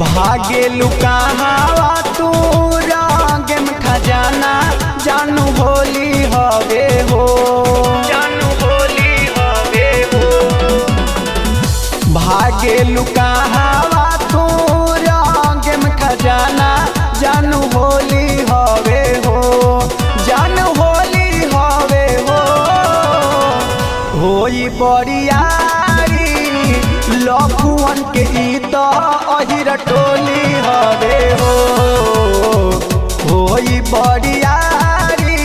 भागे लुकावा तू रंगे में खजाना जानू होली हवे हो, जानू होली हवे हो। भागे लुकावा तू रंगे में खजाना जानू होली हवे हो, जानू होली हवे हो। होई बरियारी लखुअन के ई तो अहिर टोली हवे हो, होई बरियारी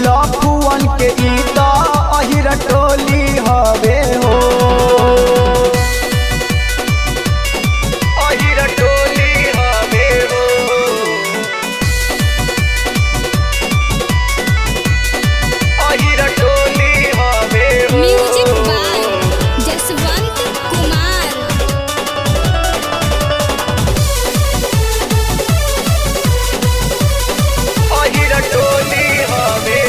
लखुअन के ई तो अहिर टोली हवे हो। अहिर टोली हवे हो, अहिर टोली हवे हो। Music by Jaswant Kumar. अहिर टोली हवे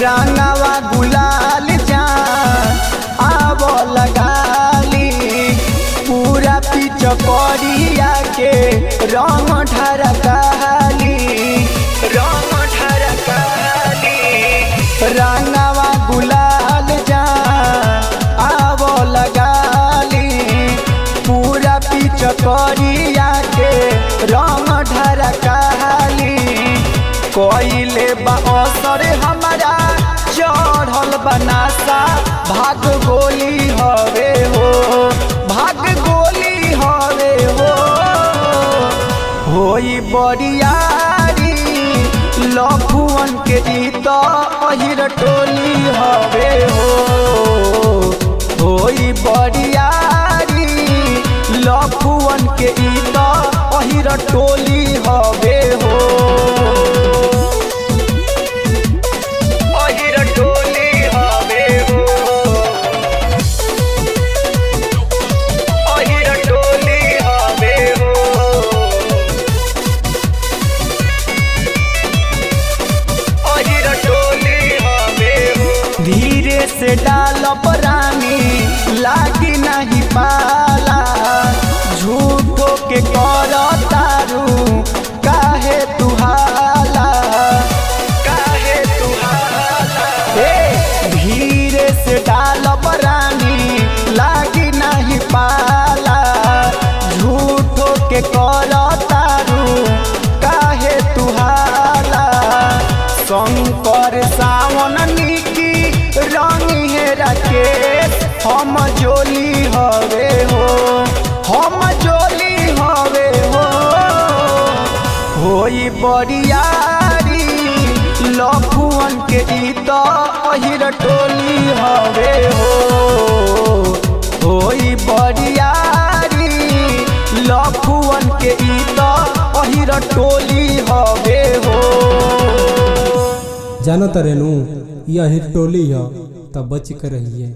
रंगवा गुलाल जान आव लगाली पूरा पीछ करिया के रंग ढरकाली, रंग ढरकाली। रंगवा गुलाल जान आव लगाली पूरा पीछ करिया के रंग ढरकाली। कोइले बा असर हमारा चढ़ल बनासा भाग गोली हवे हो, भाग गोली हवे हो। होई बरियारी लखुअन के ई तो अहिर टोली हवे हो, होई बरियारी लखुअन के ई तो अहिर टोली हवे हो। अहिर टोली हवे हो, अहिर टोली हवे हो। अहिर टोली हवे हो। धीरे से डाल रानी लागी नहीं पाला झूठो के कर तारू काहे तुहाला, काहे तुहाला। धीरे से डाल रानी लागी नहीं पाला झूठो के कर तारू काहे तुहाला। शंकर सावन निकी रंगी है राकेश हम जोली हवे हो, हम जोली हवे हो। होई बरियारी लखुअन के ई तो अहिर टोली हवे हो, होई बरियारी लखुअन के ई तो अहिर टोली हवे हो। जानो तरेनू यह टोली है तब बच कर रहिए।